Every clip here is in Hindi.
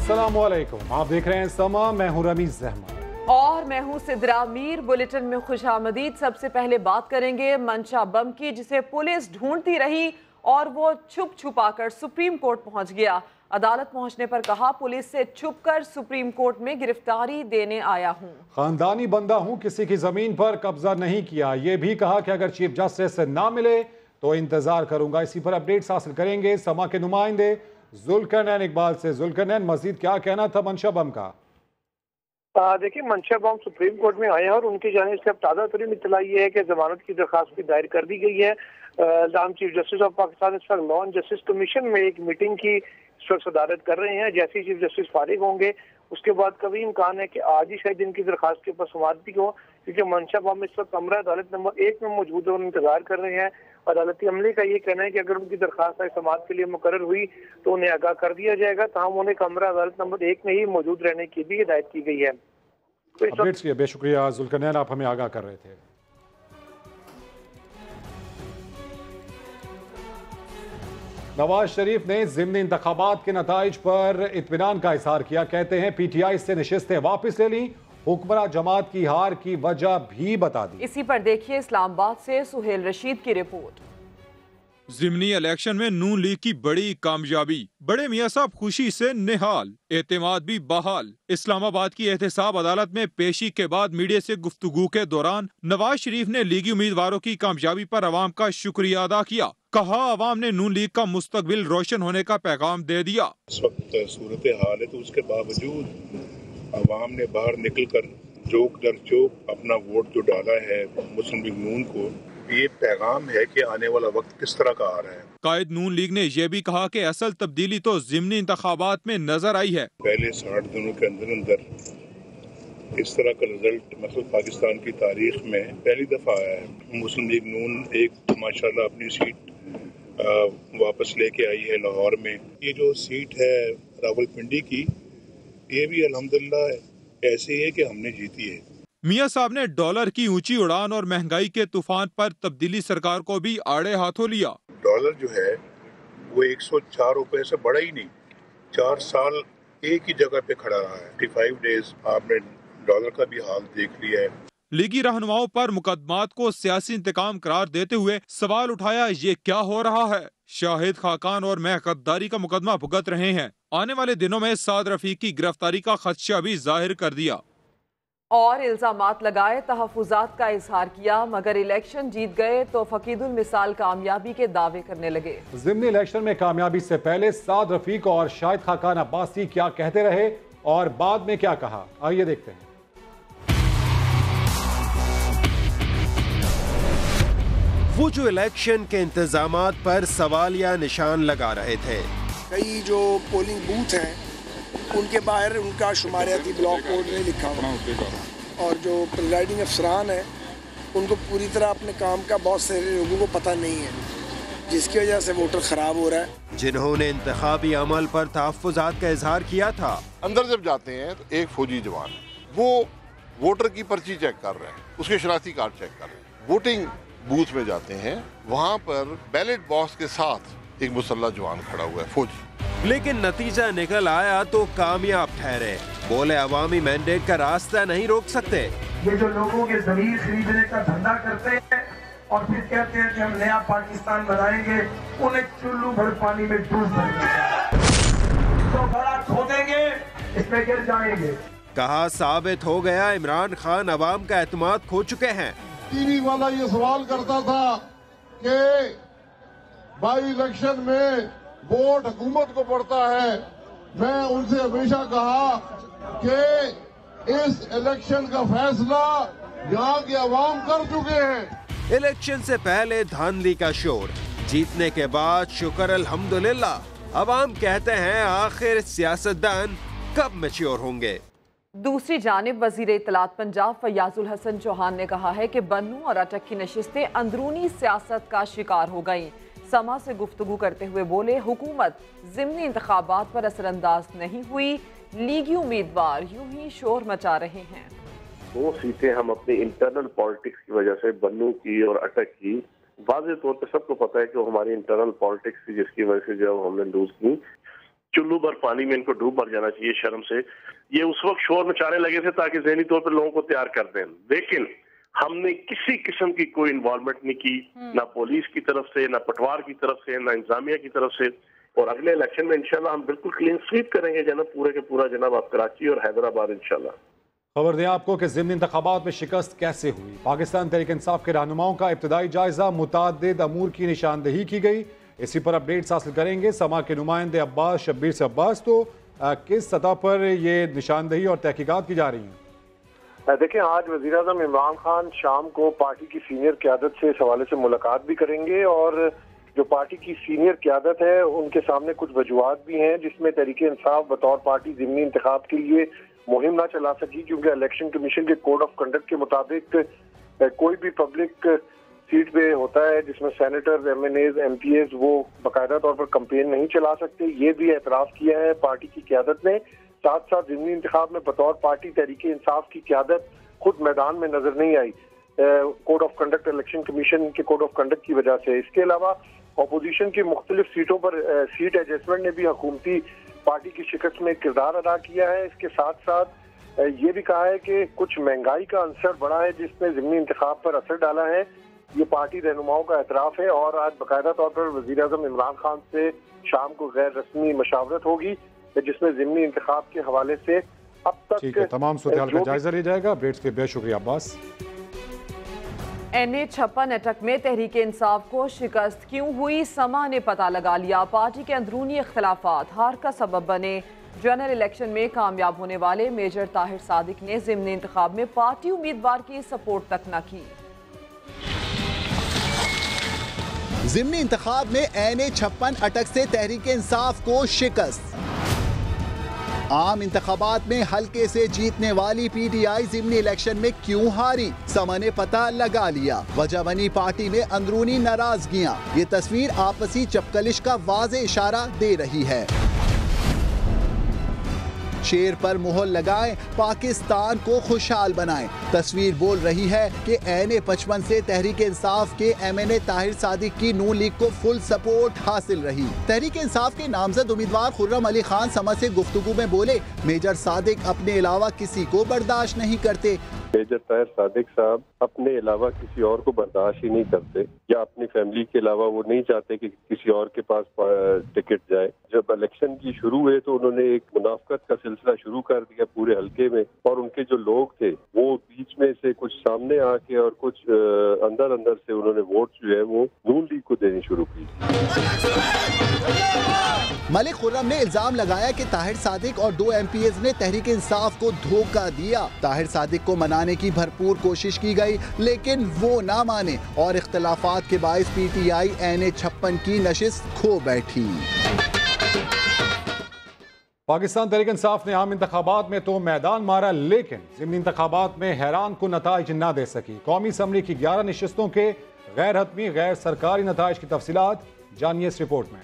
अस्सलामुअलैकुम, आप देख रहे हैं समा, मैं हूं रमीज अहमद और मैं हूं सिद्रा मीर। बुलेटिन में खुशामदीद। सबसे पहले बात करेंगे मंशा बम की, जिसे पुलिस ढूंढती रही और वो छुप छुपाकर सुप्रीम कोर्ट पहुंच गया। अदालत पहुंचने पर कहा, पुलिस से छुपकर सुप्रीम कोर्ट में गिरफ्तारी देने आया हूं। खानदानी बंदा हूं, किसी की जमीन पर कब्जा नहीं किया। ये भी कहा कि अगर चीफ जस्टिस से ना मिले तो इंतजार करूंगा। इसी पर अपडेट्स हासिल करेंगे समा के नुमाइंदे जुल्करनैन इकबाल से। जुल्करनैन, मजीद क्या कहना था मंशा बम का? देखिए, मंशा बम सुप्रीम कोर्ट में आए हैं और उनकी जानिब से अब ताज़ा तरीन इत्तला ये है कि जमानत की दरखास्त भी दायर कर दी गई है। चीफ जस्टिस ऑफ पाकिस्तान इस वक्त नॉन जस्टिस कमीशन में एक मीटिंग की इस वक्त सदारत कर रहे हैं। जैसे ही चीफ जस्टिस फारिग होंगे उसके बाद कभी इम्कान है कि आज ही शायद इनकी दरखास्त के ऊपर समाअत हो, क्योंकि मंशा बम इस वक्त कमरा अदालत नंबर 1 में मौजूद है और इंतजार कर रहे हैं। अदालती अमले का ये कहना है कि अगर उनकी दरखास्त समाअत के लिए मुकर्रर हुई तो उन्हें आगाह कर दिया जाएगा। तमाम उन्हें कमरा अदालत नंबर 1 में ही मौजूद रहने की भी हिदायत की गई है। अपडेट्स के बेशुक्रिया जुल्करनैन, आप हमें आगाह कर रहे थे। नवाज शरीफ ने ज़िमनी इंतखाबात के नताइज पर इत्मीनान का इजहार किया। कहते हैं पीटीआई से नशिस्तें वापस ले ली, हुक्मरान जमात की हार की वजह भी बता दी। इसी पर देखिए इस्लामाबाद से सुहेल रशीद की रिपोर्ट। ज़िमनी इलेक्शन में नून लीग की बड़ी कामयाबी, बड़े मियां साहब खुशी से निहाल, एतमाद भी बहाल। इस्लामाबाद की एहतसाब अदालत में पेशी के बाद मीडिया से गुफ्तगू के दौरान नवाज शरीफ ने लीगी उम्मीदवारों की कामयाबी पर अवाम का शुक्रिया अदा किया। कहा, अवाम ने नून लीग का मुस्तकबिल रोशन होने का पैगाम दे दिया। इस वक्त सूरत हाल है तो उसके बावजूद अवाम ने बाहर निकल कर चौक दर चौक अपना वोट जो डाला है मुस्लिम लीग नून को, ये पैगाम है कि आने वाला वक्त किस तरह का आ रहा है। कायद नून लीग ने यह भी कहा कि असल तब्दीली तो ज़िमनी इंतखाबात में नजर आई है। पहले 60 दिनों के अंदर अंदर इस तरह का रिजल्ट मतलब पाकिस्तान की तारीख में पहली दफा आया है। मुस्लिम लीग नून एक माशाल्लाह अपनी सीट वापस लेके आई है लाहौर में। ये जो सीट है रावलपिंडी की, ये भी अल्हम्दुलिल्लाह ऐसे है कि हमने जीती है। मियां साहब ने डॉलर की ऊंची उड़ान और महंगाई के तूफान पर तब्दीली सरकार को भी आड़े हाथों लिया। डॉलर जो है वो 104 रुपए से बढ़ा ही नहीं, 4 साल एक ही जगह पे खड़ा रहा है। 55 डेज आपने डॉलर का भी हाल देख लिया है। लीगी रहनुमाओं पर मुकदमात को सियासी इंतकाम करार देते हुए सवाल उठाया, ये क्या हो रहा है? शाहिद खाकान और मैं गद्दारी का मुकदमा भुगत रहे हैं। आने वाले दिनों में साद रफीक की गिरफ्तारी का खदशा भी जाहिर कर दिया और इल्जामात लगाए, तहफुजात का इजहार किया, मगर इलेक्शन जीत गए तो फकीदुल मिसाल कामयाबी के दावे करने लगे। ज़िमनी इलेक्शन में कामयाबी से पहले साद रफीक और शाहिद खाकान अब्बासी क्या कहते रहे और बाद में क्या कहा, आइए देखते हैं। वो जो इलेक्शन के इंतजामात पर सवालिया निशान लगा रहे थे। कई जो पोलिंग बूथ हैं उनके बाहर उनका शुमारियाती ब्लॉक कोड नहीं लिखा हुआ और जो प्रिजाइडिंग अफसरान हैं उनको पूरी तरह अपने काम का बहुत सारे लोगों को पता नहीं है, जिसकी वजह से वोटर खराब हो रहा है। जिन्होंने इंतखाबी अमल पर तहफ्फुजात का इजहार किया था, अंदर जब जाते हैं तो एक फौजी जवान वो वोटर की पर्ची चेक कर रहे हैं, उसके शनाख्ती कार्ड चेक कर रहे हैं। वोटिंग बूथ में जाते हैं, वहाँ पर बैलेट बॉक्स के साथ एक मुसल्ला जवान खड़ा हुआ है, फौजी। लेकिन नतीजा निकल आया तो कामयाब ठहरे। बोले, अवामी मैंडेट का रास्ता नहीं रोक सकते। ये जो लोगों के जमीन खरीदने का धंधा करते हैं और फिर कहते हैं कि हम नया पाकिस्तान बनाएंगे, उन्हें चुल्लू भर पानी में डूब देंगे, तो बड़ा खोदेंगे, इसमें गिर जाएंगे। कहा, साबित हो गया इमरान खान अवाम का एतमाद खो चुके हैं। टीवी वाला ये सवाल करता था कि बाई इलेक्शन में वोट हुकूमत को पड़ता है। मैं उनसे हमेशा कहा कि इस इलेक्शन का फैसला यहाँ के अवाम कर चुके हैं। इलेक्शन से पहले धांधली का शोर, जीतने के बाद शुक्र अल्हम्दुलिल्लाह। अवाम कहते हैं आखिर सियासतदान कब मैच्योर होंगे। दूसरी जानिब वजीर इत्तलात पंजाब फयाजुल हसन चौहान ने कहा है कि बन्नू और अटक की नशिस्तें अंदरूनी सियासत का शिकार हो गईं। समा से गुफ्तगू करते हुए बोले, हुकूमत ज़िमनी इंतखाबात पर असरअंदाज नहीं हुई, लीगी उम्मीदवार यूं ही शोर मचा रहे हैं। 2 सीटें हम अपनी इंटरनल पॉलिटिक्स की वजह से, बन्नू की और अटक की, वाज़ेह तौर पर सबको पता है कि वो हमारी इंटरनल पॉलिटिक्स थी जिसकी वजह से जब हमने लूज की। चुल्लू भर पानी में इनको डूब मर जाना चाहिए शर्म से। ये उस वक्त शोर मचाने लगे थे ताकि ज़हनी तौर पर लोगों को तैयार कर दें, लेकिन हमने किसी किस्म की कोई इन्वॉल्वमेंट नहीं की, ना पुलिस की तरफ से, ना पटवार की तरफ से, ना इंतजामिया की तरफ से। और अगले इलेक्शन में इंशाल्लाह हम बिल्कुल क्लीन स्वीप करेंगे जनाब, पूरे के पूरा जनाब आप कराची और हैदराबाद इंशाल्लाह। खबर दें आपको कि ज़िमनी इंतखाबात में शिकस्त कैसे हुई। पाकिस्तान तहरीक इंसाफ के रहनुमाओं का इब्तदाई जायजा, मुतादिद अमूर की निशानदही की गई। इसी पर अपडेट्स हासिल करेंगे समा के नुमाइंदे अब्बास शब्बीर से। अब्बास, तो किस सतह पर ये निशानदही और तहकीकात की जा रही हैं? देखिए, आज वज़ीर आज़म इमरान खान शाम को पार्टी की सीनियर क़यादत से इस हवाले से मुलाकात भी करेंगे और जो पार्टी की सीनियर क़यादत है उनके सामने कुछ वजूहात भी हैं जिसमें तहरीक इंसाफ बतौर पार्टी ज़िमनी इंतखाब के लिए मुहिम ना चला सकी, क्योंकि इलेक्शन कमीशन के कोड ऑफ कंडक्ट के मुताबिक कोई भी पब्लिक सीट पे होता है जिसमें सेनेटर्स, MNAs, MPAs वो बाकायदा तौर पर कैंपेन नहीं चला सकते। ये भी एतराफ़ किया है पार्टी की क़यादत ने। साथ साथ ज़िमनी इंतखाब में बतौर पार्टी तहरीक इंसाफ की क़यादत खुद मैदान में नजर नहीं आई code of conduct, election commission के कोड ऑफ कंडक्ट की वजह से। इसके अलावा अपोजिशन की मुख्तलिफ सीटों पर सीट एडजस्टमेंट ने भी हुकूमती पार्टी की शिकस्त में किरदार अदा किया है। इसके साथ साथ ये भी कहा है कि कुछ महंगाई का अंसर बढ़ा है जिसने ज़िमनी इंतखाब पर असर डाला है। ये पार्टी रहनुमाओं का एतराफ़ है और आज बाकायदा तौर पर वज़ीर आज़म इमरान खान से शाम को गैर रस्मी मशावरत होगी जिसमें ज़िमनी इंतखाब के हवाले से अब तक ठीक है, तमाम सूरत-ए-हाल का जायजा लिया जाएगा। अपडेट्स के बेहद शुक्रिया अब्बास। NA-56 अटक में तहरीक इंसाफ को शिकस्त क्यों हुई, समा ने पता लगा लिया। पार्टी के अंदरूनी इख्तलाफात हार का सबब बने। जनरल इलेक्शन में कामयाब होने वाले मेजर ताहिर सादिक ने ज़िमनी इंतखाब में पार्टी उम्मीदवार की सपोर्ट तक न की। ज़िमनी इंतखाब में NA-56 अटक से तहरीक इंसाफ को शिकस्त। आम इंतखाबात में हल्के से जीतने वाली PTI ज़िमनी इलेक्शन में क्यों हारी, समा ने पता लगा लिया। वजह बनी पार्टी में अंदरूनी नाराजगियां। ये तस्वीर आपसी चपकलिश का वाज़े इशारा दे रही है। शेर पर मोहर लगाएं, पाकिस्तान को खुशहाल बनाएं। तस्वीर बोल रही है कि NA-55 से तहरीक इंसाफ के MNA ताहिर सादिक की नून लीग को फुल सपोर्ट हासिल रही। तहरीक इंसाफ के नामजद उम्मीदवार खुर्रम अली खान समा से गुफ्तगू में बोले, मेजर सादिक अपने अलावा किसी को बर्दाश्त नहीं करते। मेजर ताहिर सादिक साहब अपने अलावा किसी और को बर्दाश्त ही नहीं करते, या अपनी फैमिली के अलावा वो नहीं चाहते कि किसी और के पास टिकट जाए। जब इलेक्शन की शुरू हुए तो उन्होंने एक मुनाफकत का सिलसिला शुरू कर दिया पूरे हल्के में, और उनके जो लोग थे वो बीच में से कुछ सामने आके और कुछ अंदर अंदर से उन्होंने वोट जो है वो नून लीग को देनी शुरू की। मलिक खुर्रम ने इल्जाम लगाया कि ताहिर सादिक और 2 MPAs ने तहरीक इंसाफ को धोखा दिया। ताहिर सादिक को मनाने की भरपूर कोशिश की गई लेकिन वो ना माने और इख्तलाफात के बाइस PTI NA-56 की नशिस्त खो बैठी। पाकिस्तान तहरीक इंसाफ ने आम इंतखाबात में तो मैदान मारा लेकिन ज़िमनी इंतखाबात में हैरान को नताइज ना दे सकी। कौमी असम्बली की 11 नशिस्तों के गैर हतमी गैर सरकारी नताइज की तफसीलात जानिए इस रिपोर्ट में।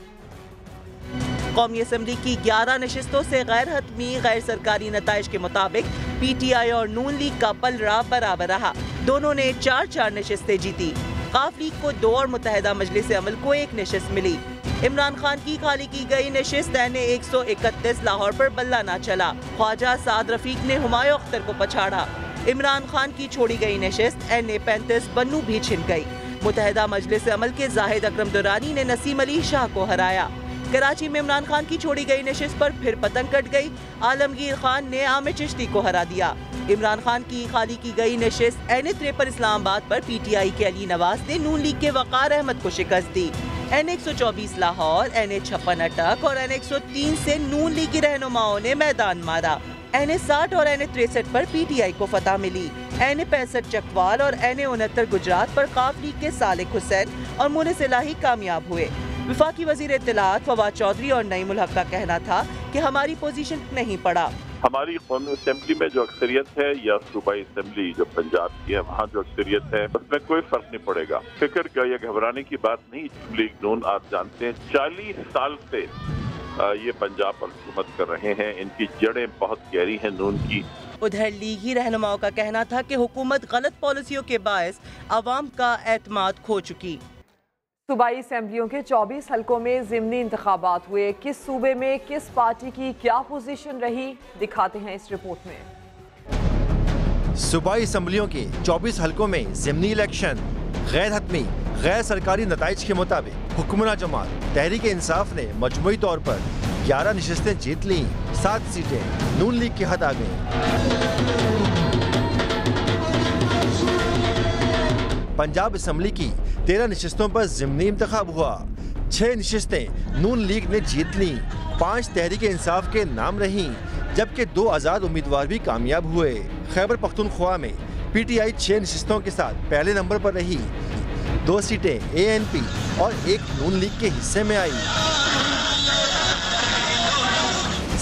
कौमी असम्बली की 11 नशिस्तों से गैर हतमी गैर सरकारी नताइज के मुताबिक PTI और नून लीग का पलड़ा बराबर रहा। दोनों ने 4-4 नशिस्तें जीती। काफ लीग को 2 और मुत्तहिदा मजलिस अमल को 1 नशिस्त मिली। इमरान खान की खाली की गई नशिस्त NA-131 लाहौर पर बल्ला ना चला। ख्वाजा साद रफीक ने हुमायूं अख्तर को पछाड़ा। इमरान खान की छोड़ी गई नशिस्त NA-35 बन्नू भी छिन गई। मुत्तहिदा मजलिस अमल के जाहिद अकरम दुरानी ने नसीम अली शाह को हराया। कराची में इमरान खान की छोड़ी गई नशिस्त पर फिर पतंग कट गई। आलमगीर खान ने आमिर चिश्ती को हरा दिया। इमरान खान की खाली की गई नशिस्त NA-53 इस्लामाबाद पर PTI के अली नवाज ने नून लीग के वकार अहमद को शिकस्त दी। NA-124 लाहौर, NA-56 अटक और NA-103 से नून लीगी रहनुमाओं ने मैदान मारा। NA-60 और NA-63 पर PTI को फतह मिली। NA-65 चकवाल और NA-69 गुजरात पर काफ लीग के सालिक हुसैन और मुनिस इलाही कामयाब हुए। वफाकी वजीर इत्तलात फवाद चौधरी और नईम उल हक का कहना था कि हमारी पोजीशन नहीं पड़ा। हमारी कौमी असेंबली में जो अक्सरियत है या सूबाई असेंबली जो पंजाब की है वहाँ जो अक्सरियत है उसमें कोई फर्क नहीं पड़ेगा। फिक्र का या घबराने की बात नहीं। लीग नून आप जानते हैं 40 साल से ये पंजाब पर हुकूमत कर रहे हैं। इनकी जड़ें बहुत गहरी हैं नून की। उधर लीगी रहनुमाओं का कहना था कि हुकूमत गलत पॉलिसियों के बायस अवाम का एतमाद खो चुकी। सूबाई असेंबलियों के 24 हलकों में ज़िमनी इंतखाबात हुए। किस सूबे में किस पार्टी की क्या पोजीशन रही, दिखाते हैं इस रिपोर्ट में। सूबाई असेंबलियों के 24 हलकों में ज़िमनी इलेक्शन। गैर हतमी गैर सरकारी नताइज के मुताबिक हुक्मरां जमात तहरीक इंसाफ ने मजमूई तौर पर 11 नशिस्तें जीत ली। 7 सीटें नून लीग के हाथ आ गईं। पंजाब असेंबली की 13 नशिस्तों पर ज़िमनी इंतखाब हुआ। 6 नशिस्तें नून लीग ने जीत ली। 5 तहरीक इंसाफ के नाम रहीं, जबकि 2 आज़ाद उम्मीदवार भी कामयाब हुए। खैबर पख्तूनख्वा में PTI 6 नशिस्तों के साथ पहले नंबर पर रही। 2 सीटें ANP और 1 नून लीग के हिस्से में आई।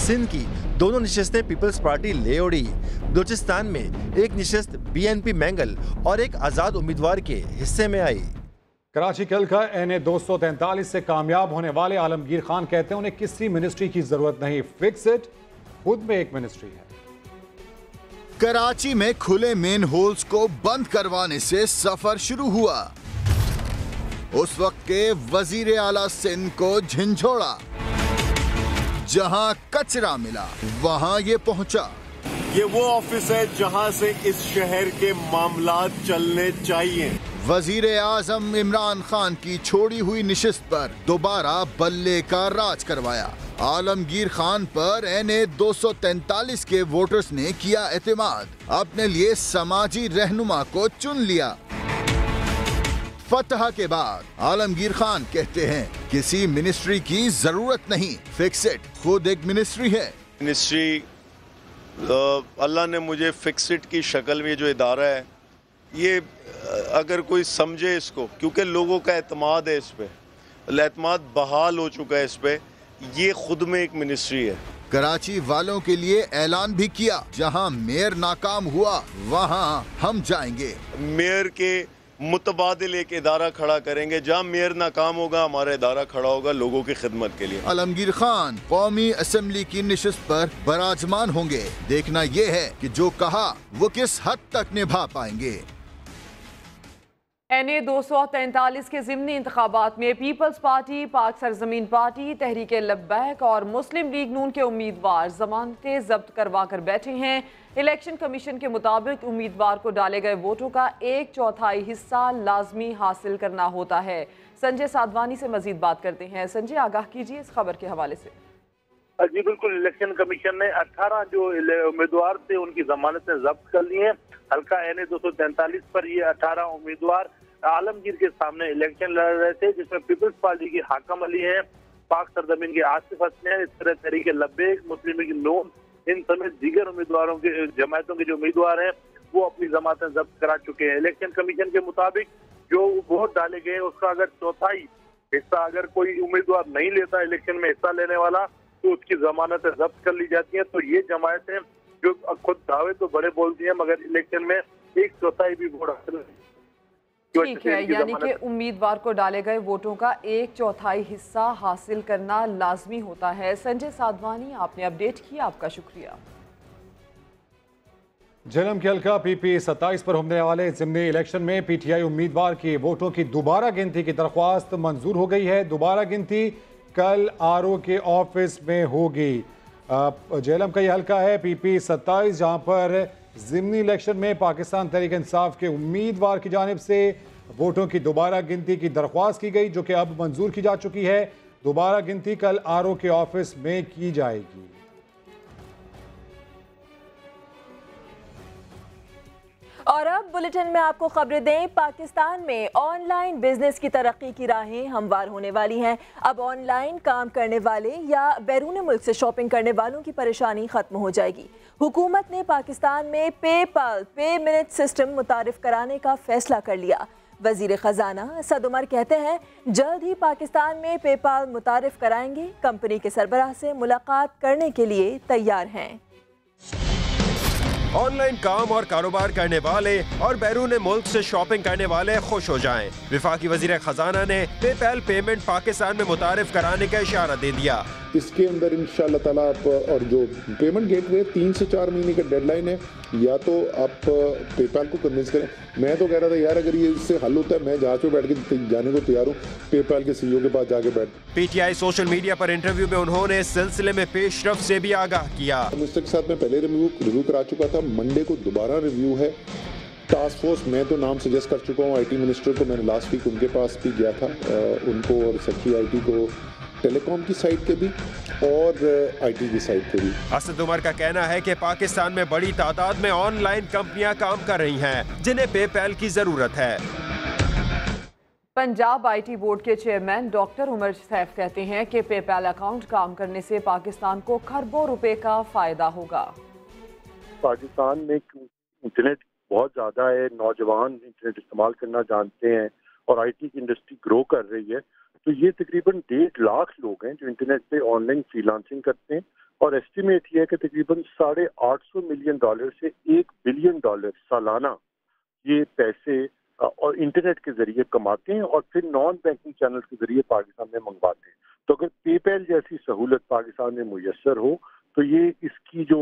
सिंध की दोनों नशिस्तें पीपल्स पार्टी ले उड़ी। बलूचिस्तान में 1 नशिस्त BNP मैंगल और 1 आज़ाद उम्मीदवार के हिस्से में आई। कराची के हल्का NA 243 से कामयाब होने वाले आलमगीर खान कहते हैं उन्हें किसी मिनिस्ट्री की जरूरत नहीं, फिक्स इट खुद में एक मिनिस्ट्री है। कराची में खुले मेन होल्स को बंद करवाने से सफर शुरू हुआ। उस वक्त के वजीर आला सिंध को झंझोड़ा। जहां कचरा मिला वहां ये पहुंचा। ये वो ऑफिस है जहां से इस शहर के मामलात चलने चाहिए। वजीर आजम इमरान खान की छोड़ी हुई निशिस्त पर दोबारा बल्ले का राज करवाया। आलमगीर खान पर NA 243 के वोटर्स ने किया एतमाद। अपने लिए समाजी रहनुमा को चुन लिया। फतह के बाद आलमगीर खान कहते हैं किसी मिनिस्ट्री की जरूरत नहीं, फिक्स इट खुद एक मिनिस्ट्री है। मिनिस्ट्री अल्लाह ने मुझे फिक्स इट की शक्ल में जो इदारा है, ये अगर कोई समझे इसको, क्योंकि लोगों का एतमाद है इस पे, एतमाद बहाल हो चुका है इस पे, ये खुद में एक मिनिस्ट्री है। कराची वालों के लिए ऐलान भी किया, जहां मेयर नाकाम हुआ वहां हम जाएंगे। मेयर के मुतबादिल एक इदारा खड़ा करेंगे, जहां मेयर नाकाम होगा हमारा इदारा खड़ा होगा लोगों की खिदमत के लिए। आलमगीर खान कौमी असेंबली की निशिस्त पर बराजमान होंगे। देखना यह है कि जो कहा वो किस हद तक निभा पाएंगे। NA 243 के ज़िमनी इंतखाबात में पीपल्स पार्टी, पाक सरजमीन पार्टी, तहरीक लब्बैक और मुस्लिम लीग नून के उम्मीदवार जमानतें जब्त करवा कर बैठे हैं। इलेक्शन कमीशन के मुताबिक उम्मीदवार को डाले गए वोटों का 1/4 हिस्सा लाजमी हासिल करना होता है। संजय साधवानी से मजीद बात करते हैं। संजय, आगाह कीजिए इस खबर के हवाले से। जी बिल्कुल, इलेक्शन कमीशन ने 18 जो उम्मीदवार थे उनकी जमानतें जब्त कर ली हैं। हल्का NA 243 पर ये 18 उम्मीदवार आलमगीर के सामने इलेक्शन लड़ रहे थे, जिसमें पीपल्स पार्टी की हाकम अली है, पाक सरजमीन के आसिफ हसन, इस तरह तहरीक लब्बैक, मुस्लिम लीग नून, इन समेत दीगर उम्मीदवारों के जमायतों के जो उम्मीदवार हैं वो अपनी जमानतें जब्त करा चुके हैं। इलेक्शन कमीशन के मुताबिक जो वोट डाले गए उसका अगर 1/4 हिस्सा अगर कोई उम्मीदवार नहीं लेता इलेक्शन में हिस्सा लेने वाला, तो उसकी जमानतें जब्त कर ली जाती हैं। तो ये जमायतें जो खुद दावे तो बड़े बोलती हैं, मगर इलेक्शन में 1/4 भी वोट हासिल नहीं। ठीक है, यानी कि उम्मीदवार को डाले गए वोटों का 1/4 हिस्सा हासिल करना लाजमी होता है। संजय साधवानी, आपने अपडेट किया, आपका शुक्रिया। झेलम के हल्का PP 27 पर होने वाले ज़िमनी इलेक्शन में PTI उम्मीदवार के वोटों की दोबारा गिनती की दरख्वास्त मंजूर हो गई है। दोबारा गिनती कल RO के ऑफिस में होगी। झेलम का यह हल्का है PP 27, जहां पर ज़िमनी इलेक्शन में पाकिस्तान तहरीक इंसाफ के उम्मीदवार की जानिब से वोटों की दोबारा गिनती की दरख्वास्त की गई, जो कि अब मंजूर की जा चुकी है। दोबारा गिनती कल RO के ऑफिस में की जाएगी। और अब बुलेटिन में आपको खबरें दें। पाकिस्तान में ऑनलाइन बिजनेस की तरक्की की राहें हमवार होने वाली हैं। अब ऑनलाइन काम करने वाले या बैरून मुल्क से शॉपिंग करने वालों की परेशानी खत्म हो जाएगी। हुकूमत ने पाकिस्तान में पेपाल पे मिनट सिस्टम मुतारिफ कराने का फैसला कर लिया। वजीर खजाना असद उमर कहते हैं जल्द ही पाकिस्तान में पेपाल मुतारिफ कराएंगे। कंपनी के सरबराह से मुलाकात करने के लिए तैयार हैं। ऑनलाइन काम और कारोबार करने वाले और बैरून मुल्क से शॉपिंग करने वाले खुश हो जाएं। वफाकी वजीर खजाना ने पेपैल पेमेंट पाकिस्तान में मुतारिफ कराने का इशारा दे दिया। इसके अंदर इंशाल्लाह ताला आप, और जो पेमेंट गेटवे 3 से 4 महीने का डेडलाइन है, या तो आप पेपैल को कन्विंस करें। मैं तो कह रहा था यार अगर ये इससे हल होता है मैं जहाज पे बैठ के जाने को तैयार हूँ, पेपैल के सीईओ के पास जाके बैठ। पीटीआई सोशल मीडिया पर इंटरव्यू में उन्होंने इस सिलसिले में पेशरफ से भी आगाह किया। मिनिस्टर के साथ मैं पहले रिव्यू करा चुका था, मंडे को दोबारा रिव्यू है। टास्क फोर्स मैं तो नाम सजेस्ट कर चुका हूँ, IT मिनिस्टर को मैंने लास्ट वीक उनके पास भी गया था, उनको और सेक्रेटरी IT को, टेलीकॉम की साइड के भी और IT की साइड के भी। असद उमर का कहना है कि पाकिस्तान में बड़ी तादाद में ऑनलाइन कंपनियां काम कर रही हैं जिन्हें पेपैल की जरूरत है। पंजाब IT बोर्ड के चेयरमैन डॉक्टर उमर सैफ कहते हैं कि पेपैल अकाउंट काम करने से पाकिस्तान को खरबों रुपए का फायदा होगा। पाकिस्तान में इंटरनेट बहुत ज़्यादा है, नौजवान इंटरनेट इस्तेमाल करना जानते हैं और IT की इंडस्ट्री ग्रो कर रही है, तो ये तकरीबन 1.5 लाख लोग हैं जो इंटरनेट पे ऑनलाइन फ्रीलांसिंग करते हैं और एस्टिमेट ये है कि तकरीबन $850 मिलियन से $1 बिलियन सालाना ये पैसे और इंटरनेट के जरिए कमाते हैं और फिर नॉन बैंकिंग चैनल के जरिए पाकिस्तान में मंगवाते हैं। तो अगर पेपैल जैसी सहूलत पाकिस्तान में मुयस्सर हो तो ये इसका जो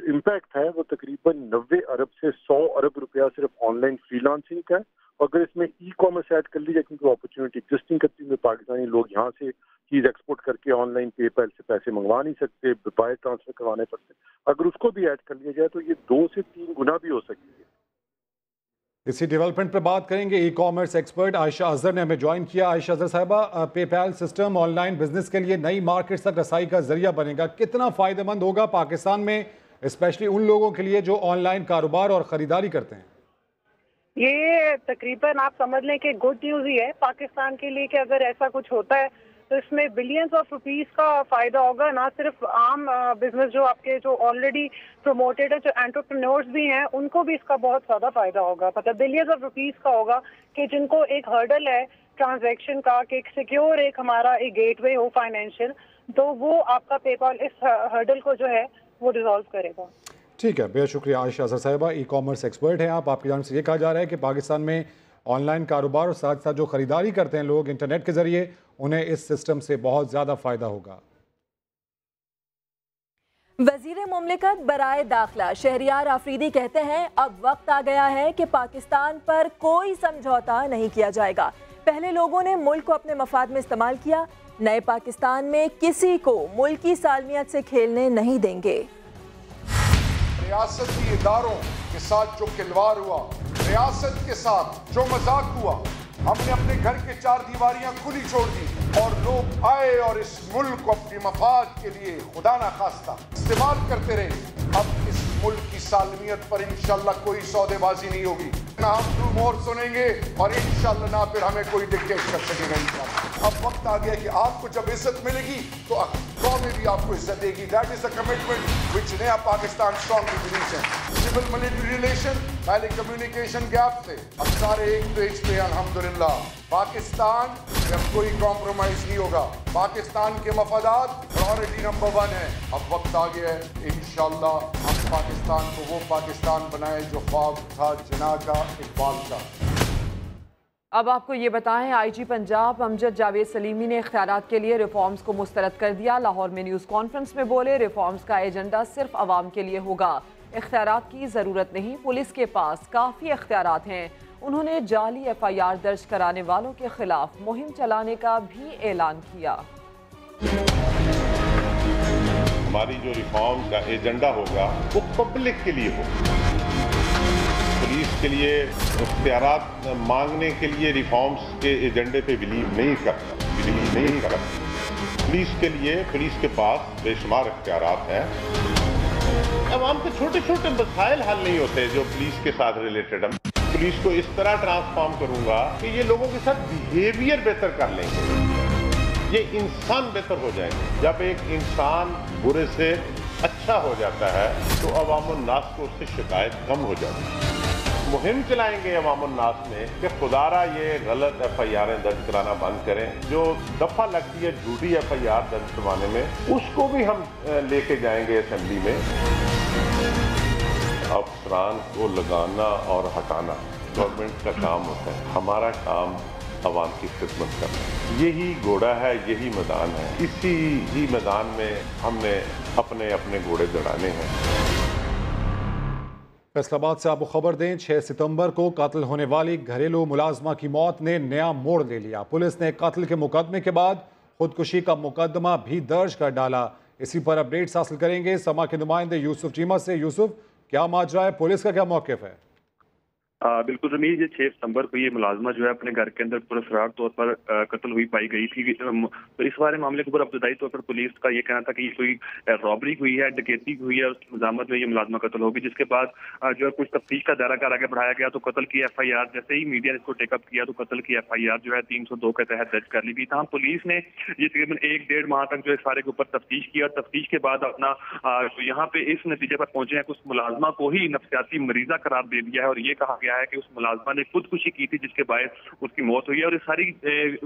इम्पैक्ट है वो तकरीबन 90 अरब से 100 अरब रुपया सिर्फ ऑनलाइन फ्रीलांसिंग का है। अगर इसमें ई-कॉमर्स ऐड कर ली जाए, क्योंकि अपॉर्चुनिटी एग्जिस्टिंग करती है, पाकिस्तानी लोग यहाँ से चीज़ एक्सपोर्ट करके ऑनलाइन पेपैल से पैसे मंगवा नहीं सकते, वायर ट्रांसफर करवाने पड़ते, अगर उसको भी ऐड कर लिया जाए तो ये 2 से 3 गुना भी हो सकती है। इसी डेवलपमेंट पर बात करेंगे। ई-कॉमर्स एक्सपर्ट आयशा अजहर ने हमें ज्वाइन किया। आयशा अजहर साहिबा, पेपैल सिस्टम ऑनलाइन बिजनेस के लिए नई मार्केट तक रसाई का जरिया बनेगा, कितना फायदेमंद होगा पाकिस्तान में, स्पेशली उन लोगों के लिए जो ऑनलाइन कारोबार और खरीदारी करते हैं? ये तकरीबन आप समझ लें कि गुड न्यूज ही है पाकिस्तान के लिए कि अगर ऐसा कुछ होता है तो इसमें बिलियंस ऑफ रुपीस का फायदा होगा। ना सिर्फ आम बिजनेस जो आपके जो ऑलरेडी प्रमोटेड है, जो एंटरप्रेन्योर्स भी हैं, उनको भी इसका बहुत ज्यादा फायदा होगा। मतलब बिलियंस ऑफ रुपीस का होगा कि जिनको एक हर्डल है ट्रांजैक्शन का, कि एक सिक्योर एक हमारा एक गेटवे हो फाइनेंशियल, तो वो आपका पेपैल इस हर्डल को जो है वो रिजॉल्व करेगा। ठीक है, बेहद शुक्रिया आयशा अजहर साहिबा, ई-कॉमर्स एक्सपर्ट हैं आप। आपकी जानब से ये कहा जा रहा है कि पाकिस्तान में ऑनलाइन कारोबार और साथ साथ जो खरीदारी करते हैं लोग इंटरनेट के जरिए, उन्हें इस सिस्टम से बहुत ज़्यादा फ़ायदा होगा। वज़ीर मुमलिकत बराए दाखिला शहरियार आफरीदी कहते हैं अब वक्त आ गया है कि पाकिस्तान पर कोई समझौता नहीं किया जाएगा। पहले लोगों ने मुल्क को अपने मफाद में इस्तेमाल किया, नए पाकिस्तान में किसी को मुल्की सालमियत से खेलने नहीं देंगे। रियासती इदारों के साथ जो खिलवाड़ हुआ, रियासत के साथ जो मजाक हुआ, हमने अपने घर के 4 दीवारियां खुली छोड़ दी और लोग आए और इस मुल्क को अपने मफाद के लिए खुदा ना खास्ता इस्तेमाल करते रहे। अब इस मुल्क की सालमियत पर इंशाल्लाह कोई सौदेबाजी नहीं होगी, ना हम टू मोर सुनेंगे और इंशाल्लाह ना फिर हमें कोई डिक्टेट कर सकेगा इंशाल्लाह। अब वक्त आ गया कि आपको जब इज्जत मिलेगी तो कौम भी आपको इज्जत देगी। That is the commitment which नया Pakistan strongly believes in. Civil military relation पहले कम्युनिकेशन गैप थे, अब सारे एक पेज पे अल्हम्दुलिल्लाह। पाकिस्तान में अब कोई कॉम्प्रोमाइज नहीं होगा, पाकिस्तान के मफादात प्रायोरिटी नंबर 1 है। अब वक्त आ गया है इंशाल्लाह हम पाकिस्तान को वो पाकिस्तान बनाए जो ख्वाब था जिना का, इकबाल का। अब आपको ये बताएं, IG पंजाब अमजद जावेद सलीमी ने इख्तियारात के लिए रिफॉर्म्स को मुस्तरद कर दिया। लाहौर में न्यूज़ कॉन्फ्रेंस में बोले, रिफॉर्म्स का एजेंडा सिर्फ अवाम के लिए होगा, इख्तियारात की ज़रूरत नहीं, पुलिस के पास काफ़ी इख्तियारात हैं। उन्होंने जाली FIR दर्ज कराने वालों के खिलाफ मुहिम चलाने का भी ऐलान किया। हमारी जो रिफॉर्म का एजेंडा होगा वो पब्लिक के लिए होगा, पुलिस के लिए इख्तियारात मांगने के लिए रिफॉर्म्स के एजेंडे पे बिलीव नहीं करता। पुलिस के लिए, पुलिस के पास बेशुमार इख्तियारात हैं। अवाम के छोटे छोटे मसाइल हल नहीं होते जो पुलिस के साथ रिलेटेड है। पुलिस को इस तरह ट्रांसफॉर्म करूंगा कि ये लोगों के साथ बिहेवियर बेहतर कर लेंगे, ये इंसान बेहतर हो जाएंगे। जब एक इंसान बुरे से अच्छा हो जाता है तो अवामुन्नास को उससे शिकायत कम हो जाती है। मुहिम चलाएंगे अवामुन्नास में कि खुदारा ये गलत FIR दर्ज कराना बंद करें, जो दफा लगती है झूठी FIR दर्ज करवाने में, उसको भी हम लेके जाएंगे असेंबली में। अफसरान को लगाना और हटाना गवर्नमेंट का काम होता है, हमारा काम आवाम की खिदमत करना। यही घोड़ा है, यही मैदान है, इसी ही मैदान में हमने अपने अपने घोड़े दौड़ाने हैं। फैसलाबाद से आपको खबर दें, 6 सितंबर को कत्ल होने वाली घरेलू मुलाजमा की मौत ने नया मोड़ ले लिया। पुलिस ने कत्ल के मुकदमे के बाद खुदकुशी का मुकदमा भी दर्ज कर डाला। इसी पर अपडेट्स हासिल करेंगे समा के नुमाइंदे यूसुफ चीमा से। यूसुफ, क्या माजरा है, पुलिस का क्या मौक़िफ़ है? बिल्कुल जमील, ये 6 सितंबर को ये मुलाजमा जो है अपने घर के अंदर पुरस्कार तौर पर कत्ल हुई पाई गई थी। तो इस बारे मामले के ऊपर इब्तदाई तौर पर पुलिस का ये कहना था कि कोई रॉबरी हुई है, डकैती हुई है, उसकी मज़ामत में ये मुलाजमा कत्ल होगी। जिसके बाद जो है कुछ तफ्तीश का दायरा कर आगे बढ़ाया गया तो कत्ल की FIR, जैसे ही मीडिया ने इसको टेकअप किया तो कत्ल की FIR जो है 302 के तहत दर्ज कर ली गई। तमाम पुलिस ने ये तकरीबन 1-1.5 माह तक जो है सारे के ऊपर तफ्तीश किया और तफ्तीश के बाद अपना यहाँ पे इस नतीजे पर पहुंचे हैं कि उस मुलाजमा को ही नफ्सियाती मरीजा करार दे दिया है और ये कहा गया है कि उस मुलाजमा ने खुदकुशी की थी जिसके बायस उसकी मौत हुई है। और इस सारी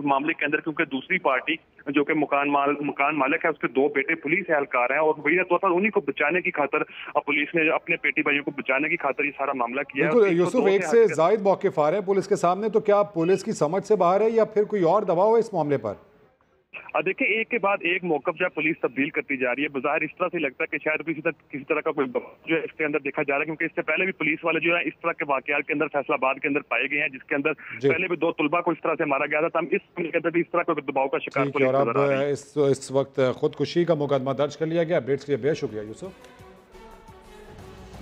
मामले के अंदर क्योंकि दूसरी पार्टी जो कि मकान मालिक है, उसके 2 बेटे पुलिस एहलकार हैं और वही तौर पर उन्हीं को बचाने की खातर पुलिस ने अपने बेटी भाइयों को बचाने की खातर ये सारा मामला किया है। यूसुफ, एक से जायद मौक़िफ़ आ रहे हैं पुलिस के सामने, तो क्या पुलिस की समझ से बाहर है या फिर कोई और दबाव है इस मामले पर? देखिए, एक के बाद एक मौक़िफ़ जो है पुलिस तब्दील करती जा रही है। बज़ाहिर इस तरह से लगता है कि शायद किसी तरह का कोई जो है इसके अंदर देखा जा रहा है, क्योंकि इससे पहले भी पुलिस वाले जो है इस तरह के वाक़यात के अंदर फैसलाबाद के अंदर पाए गए हैं, जिसके अंदर पहले भी 2 तुलबा को इस तरह से मारा गया था। इस मामले के अंदर भी इस तरह का दबाव का शिकार पुलिस नजर आ रही है। इस वक्त खुदकुशी का मुकदमा दर्ज कर लिया गया। अपडेट्स के लिए बेहद शुक्रिया यूसुफ।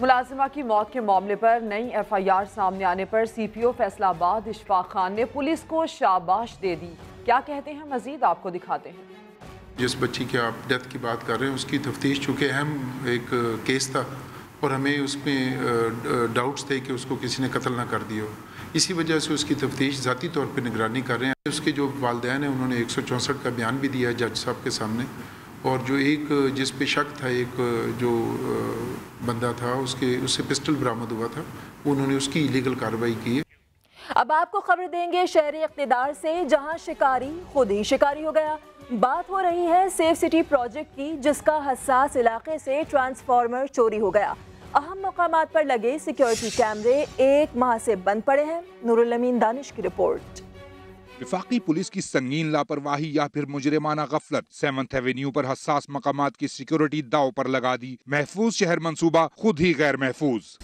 मुलाजिमा की मौत के मामले पर नई FIR सामने आने पर CPO फैसलाबाद इशफाक खान ने पुलिस को शाबाश दे दी। क्या कहते हैं मजीद, आपको दिखाते हैं। जिस बच्ची की आप डेथ की बात कर रहे हैं उसकी तफ्तीश चूँकि अहम एक केस था और हमें उसमें डाउट्स थे कि उसको किसी ने कत्ल ना कर दिया हो, इसी वजह से उसकी तफ्तीश ज़ाती तौर पे निगरानी कर रहे हैं। उसके जो वालिदैन हैं उन्होंने 164 का बयान भी दिया है जज साहब के सामने, और जो एक जिस पे शक था, एक जो बंदा था उससे पिस्टल बरामद हुआ था, उन्होंने उसकी इलीगल कार्रवाई की है। अब आपको खबर देंगे शहरी इक़्तिदार से, जहां शिकारी खुद ही शिकारी हो गया। बात हो रही है सेफ सिटी प्रोजेक्ट की, जिसका हसास इलाके से ट्रांसफार्मर चोरी हो गया। अहम मकामात पर लगे सिक्योरिटी कैमरे 1 माह से बंद पड़े हैं। नूरुल अमीन दानिश की रिपोर्ट। विफाकी पुलिस की संगीन लापरवाही या फिर मुजरिमाना गफलत 7th एवेन्यू पर हसास मकामात की सिक्योरिटी दाव पर लगा दी। महफूज शहर मंसूबा खुद ही गैर महफूज।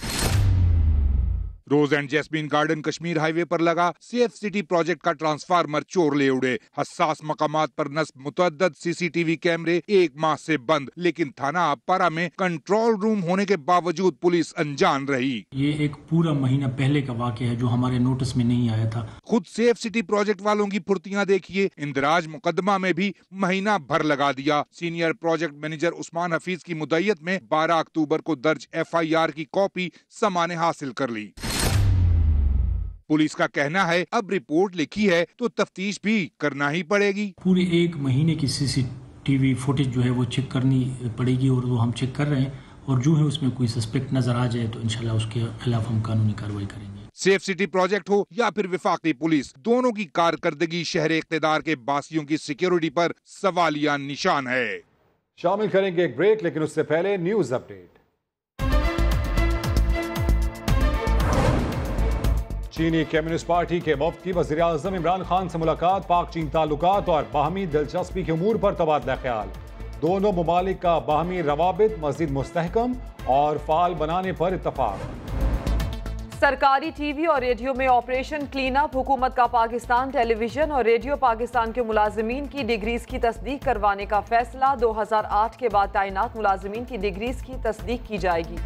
Rose and Jasmine Garden Kashmir highway पर लगा सेफ सिटी प्रोजेक्ट का ट्रांसफार्मर चोर ले उड़े। हसास मकामात पर नस्ब मुतअद्दद CCTV कैमरे 1 माह से बंद, लेकिन थाना अपारा में कंट्रोल रूम होने के बावजूद पुलिस अनजान रही। ये एक पूरा महीना पहले का वाक़या है जो हमारे नोटिस में नहीं आया था। खुद सेफ सिटी प्रोजेक्ट वालों की फुर्तियां देखिए, इंदराज मुकदमा में भी महीना भर लगा दिया। Senior project manager Usman Hafeez की मुद्दत में 12 अक्टूबर को दर्ज FIR की कॉपी समा ने हासिल कर ली। पुलिस का कहना है अब रिपोर्ट लिखी है तो तफ्तीश भी करना ही पड़ेगी। पूरे 1 महीने की CCTV फुटेज जो है वो चेक करनी पड़ेगी और वो हम चेक कर रहे हैं, और जो है उसमें कोई सस्पेक्ट नजर आ जाए तो इंशाल्लाह उसके खिलाफ हम कानूनी कार्रवाई करेंगे। सेफ सिटी प्रोजेक्ट हो या फिर विफाकी पुलिस, दोनों की कारकर्दगी शहर इक़्तिदार के बासियों की सिक्योरिटी पर सवालिया निशान है। शामिल करेंगे एक ब्रेक, लेकिन उससे पहले न्यूज अपडेट। चीनी कम्युनिस्ट पार्टी के वफ्द वज़ीर आज़म इमरान खान से मुलाकात, पाक चीन ताल्लुकात और बाहमी दिलचस्पी के उमूर पर तबादला ख्याल। दोनों ममालिक का बाहमी रवाबित मज़ीद मुस्तहकम और फाल बनाने पर इत्तफाक। सरकारी TV और रेडियो में ऑपरेशन क्लीन अप, हुकूमत का पाकिस्तान टेलीविजन और रेडियो पाकिस्तान के मुलाजिमीन की डिग्रीज की तस्दीक करवाने का फैसला। 2008 के बाद तैनात मुलाजिमीन की डिग्रीज की तस्दीक की जाएगी।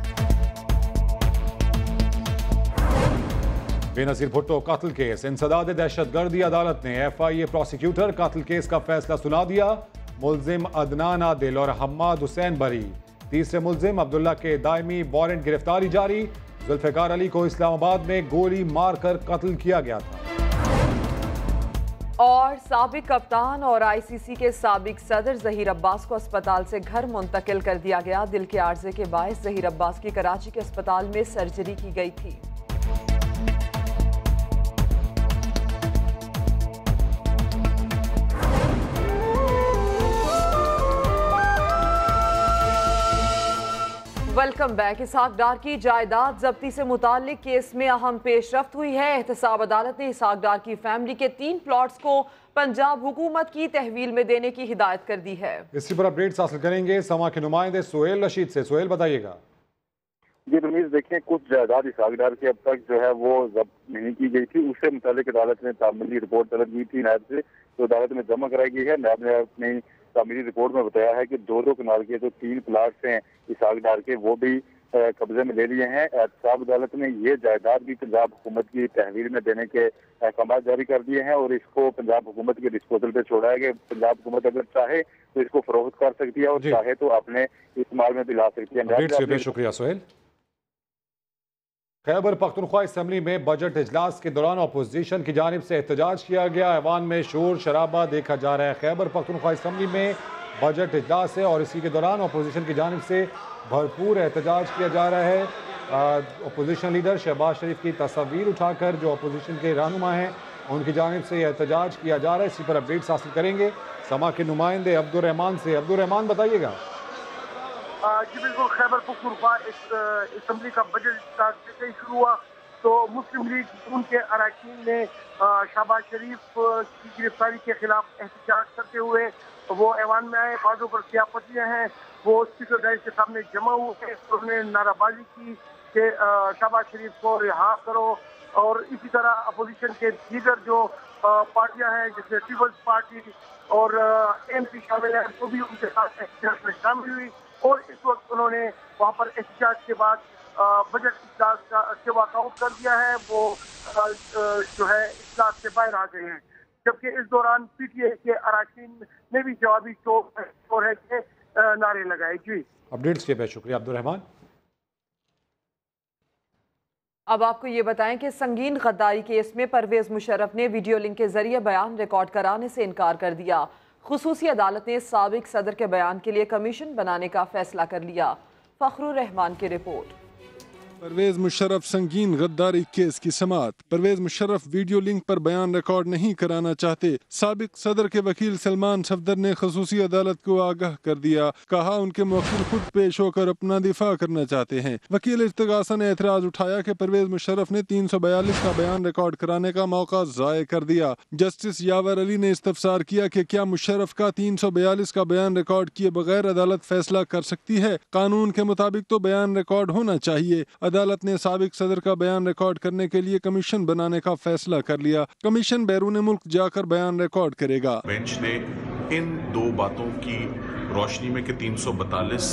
बेनज़ीर भुट्टो कत्ल केस, इंसदाद दहशतगर्दी, अदालत ने FIA प्रोसिक्यूटर कत्ल केस का फैसला सुना दिया। मुल्जिम अदनान आदिल और हम्माद हुसैन बरी। तीसरे मुल्जिम अब्दुल्ला के दायमी वारंट गिरफ्तारी जारी। जुल्फ़िकार अली को इस्लामाबाद में गोली मारकर कत्ल किया गया था। और साबिक कप्तान और ICC के साबिक सदर ज़हीर अब्बास को अस्पताल से घर मुंतकिल कर दिया गया। दिल के आर्जे के बायस ज़हीर अब्बास की कराची के अस्पताल में सर्जरी की गई थी। Welcome back. इसहाक डार की जायदाद जब्ती से मुताल्लिक केस में अहम पेशरफ्त हुई है। एहतसाब अदालत ने इसहाक डार की फैमिली के 3 प्लॉट्स को पंजाब हुकूमत की तहवील में देने की हिदायत कर दी है। इसी पर अपडेट्स हासिल करेंगे समा के नुमाइंदे सुहेल रशीद से। सुहेल बताइएगा। जी रमीज, देखें कुछ जायदाद इसहाक डार की अब तक जो है वो जब्त नहीं की गई थी, उससे मुतालिक अदालत ने तामीली रिपोर्ट तलब की थी नायब से, तो अदालत में जमा कराई गई है। नायब ने अपनी तामीली रिपोर्ट में बताया है कि 2-2 कनाल के जो 3 प्लाट्स हैं इसहाक डार के वो भी कब्जे में ले लिए हैं। एहतसाब अदालत ने ये जायदाद भी पंजाब हुकूमत की तहवील में देने के अहकाम जारी कर दिए हैं और इसको पंजाब हुकूमत के डिस्पोजल पे छोड़ा है कि पंजाब हुकूमत अगर चाहे तो इसको फरोख्त कर सकती है और चाहे तो अपने इस्तेमाल में भी ला सकती है। शुक्रिया सुहेल। खैबर पख्तूनख्वा असम्बली में बजट इजलास के दौरान अपोजिशन की जानिब से एहतजाज किया गया। ऐवान में शोर शराबा देखा जा रहा है। खैबर पख्तूनख्वा असम्बली में बजट इजलास है और इसी के दौरान अपोजिशन की जानिब से भरपूर एहतजाज किया जा रहा है। अपोजिशन लीडर शहबाज शरीफ की तस्वीर उठाकर जो अपोजिशन के रहनुमा हैं उनकी जानिब से एहतजाज किया जा रहा है। इसी पर अपडेट्स हासिल करेंगे समा के नुमाइंदे अब्दुल रहमान से। अब्दुल रहमान बताइएगा। जी बिल्कुल, खैबर पख्तूनख्वा असम्बली का बजट जैसे ही शुरू हुआ तो मुस्लिम लीग नून के अरकान ने शहबाज शरीफ की गिरफ्तारी के खिलाफ एहतजाज करते हुए वो ऐवान में आए। बाजों पर सियापतियाँ हैं वो स्पीकर डाइस के सामने जमा हुए, उन्होंने नाराबाजी की कि शहबाज शरीफ को रिहा करो। और इसी तरह अपोजिशन के दीगर जो पार्टियां हैं जैसे पीपल्स पार्टी और एमपी शामिल है वो भी उनके साथ एहतजाज में शामिल हुई और इस वक्त उन्होंने वहाँ पर एहतजाज के बाद बजट इजलास से वॉकआउट कर दिया है। वो जो है इजलास से बाहर आ गए हैं, जबकि इस दौरान पीटीआई के अरकान ने भी जवाबी शोर है के नारे लगाए। जी अपडेट्स के लिए शुक्रिया अब्दुल रहमान। अब आपको ये बताएं कि संगीन गद्दारी केस में परवेज मुशर्रफ ने वीडियो लिंक के जरिए बयान रिकॉर्ड कराने से इनकार कर दिया। खुसूसी अदालत ने साबिक सदर के बयान के लिए कमीशन बनाने का फैसला कर लिया। फखरुर रहमान की रिपोर्ट। परवेज मुशर्रफ संगीन गद्दारी केस की समाअत। परवेज मुशर्रफ वीडियो लिंक पर बयान रिकॉर्ड नहीं कराना चाहते। साबिक सदर के वकील सलमान सफदर ने खसूसी अदालत को आगाह कर दिया। कहा उनके मुवक्किल खुद पेश होकर अपना दिफा करना चाहते हैं। वकील इर्तिगासा ने एतराज उठाया कि परवेज मुशर्रफ ने 342 का बयान रिकॉर्ड कराने का मौका ज़ाय कर दिया। जस्टिस यावर अली ने इस्तफसार किया कि क्या मुशर्रफ का 342 का बयान रिकॉर्ड किए बगैर अदालत फैसला कर सकती है। कानून के मुताबिक तो बयान रिकॉर्ड होना चाहिए। अदालत ने साबिक सदर का बयान रिकॉर्ड करने के लिए कमीशन बनाने का फैसला कर लिया। कमीशन बैरून मुल्क जाकर बयान रिकॉर्ड करेगा। बेंच ने इन 2 बातों की रोशनी में कि 342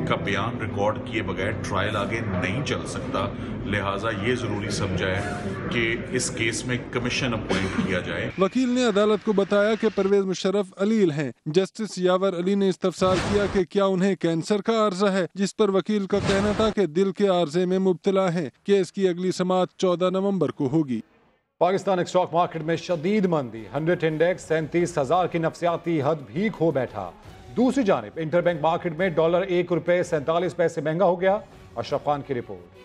का बयान रिकॉर्ड किए बगैर ट्रायल आगे नहीं चल सकता, लिहाजा ये जरूरी समझा है कि इस केस में कमीशन अपॉइंट किया जाए। वकील ने अदालत को बताया कि परवेज मुशर्रफ अलील हैं। जस्टिस यावर अली ने इस्तफसार किया कि क्या उन्हें कैंसर का आर्जा है, जिस पर वकील का कहना था कि दिल के आर्जे में मुब्तला है। केस की अगली समाअत 14 नवंबर को होगी। पाकिस्तान स्टॉक मार्केट में शदीद मंदी। 100 इंडेक्स 37,000 की नफसियाती हद भी खो बैठा। दूसरी जानिब इंटरबैंक मार्केट में डॉलर ₹1.47 महंगा हो गया। अशरफ खान की रिपोर्ट।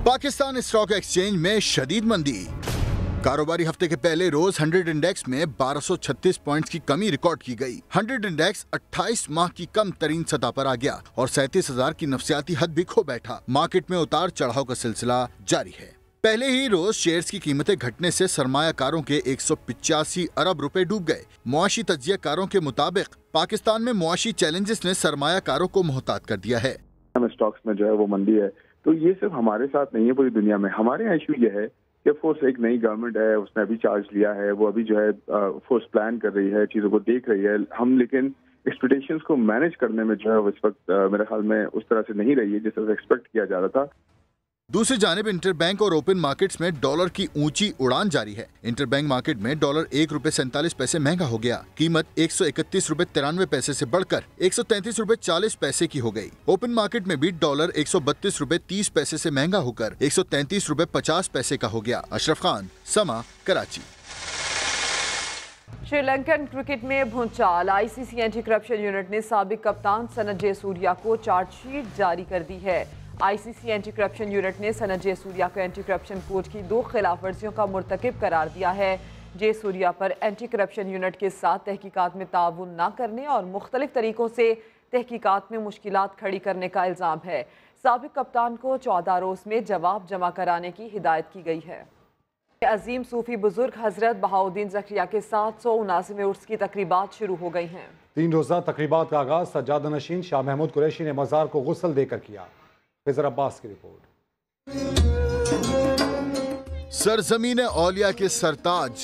पाकिस्तान स्टॉक एक्सचेंज में शदीद मंदी। कारोबारी हफ्ते के पहले रोज 100 इंडेक्स में 1236 पॉइंट्स की कमी रिकॉर्ड की गई। 100 इंडेक्स 28 माह की कम तरीन सतह पर आ गया और 37,000 की नफसियाती हद भी खो बैठा। मार्केट में उतार चढ़ाव का सिलसिला जारी है। पहले ही रोज शेयर्स की कीमतें घटने से सरमायाकारों के 185 अरब रुपए डूब गए। मुआशी तज्जियाकारों के मुताबिक पाकिस्तान में मुआशी चैलेंजेस ने सरमायाकारों को मोहतात कर दिया है। स्टॉक्स में जो है वो मंदी है, तो ये सिर्फ हमारे साथ नहीं है, पूरी दुनिया में। हमारे यहाँ इशू ये है कि फोर्स एक नई गवर्नमेंट है, उसने अभी चार्ज लिया है, वो अभी जो है फोर्स प्लान कर रही है, चीजों को देख रही है। हम लेकिन एक्सपेक्टेशंस को मैनेज करने में जो है इस वक्त मेरे ख्याल में उस तरह से नहीं रही है जिस तरह से एक्सपेक्ट किया जा रहा था। दूसरी जानिब इंटरबैंक और ओपन मार्केट्स में डॉलर की ऊंची उड़ान जारी है। इंटरबैंक मार्केट में डॉलर ₹1.47 महंगा हो गया। कीमत ₹131.93 से बढ़कर ₹133.40 की हो गई। ओपन मार्केट में भी डॉलर ₹132.30 से महंगा होकर ₹133.50 का हो गया। अशरफ खान, समा, कराची। श्रीलंकन क्रिकेट में भूचाल। आईसीसी एंटी करप्शन यूनिट ने साबिक कप्तान सनत जयसूर्या को चार्जशीट जारी कर दी है। आईसीसी एंटी करप्शन यूनिट ने सनत जयसूर्या को एंटी करप्शन कोड की 2 खिलाफवर्जियों का मुर्तकिब करार दिया है। जयसूर्या पर एंटी करप्शन यूनिट के साथ तहकीकात में ताउन न करने और मुख्तलिफ तरीकों से तहकीकात में मुश्किलात खड़ी करने का इल्ज़ाम है। साबिक कप्तान को 14 रोज़ में जवाब जमा कराने की हिदायत की गई है। अजीम सूफी बुजुर्ग हजरत बहाउद्दीन ज़करिया के 779वें उर्स की तकरीबात शुरू हो गई हैं। 3 रोज़ा तकरीबात का आगाज़ सज्जादा नशीन शाह महमूद कुरैशी ने मज़ार को गुस्ल देकर किया। खिज़र अब्बास की रिपोर्ट। सरजमीन औलिया के सरताज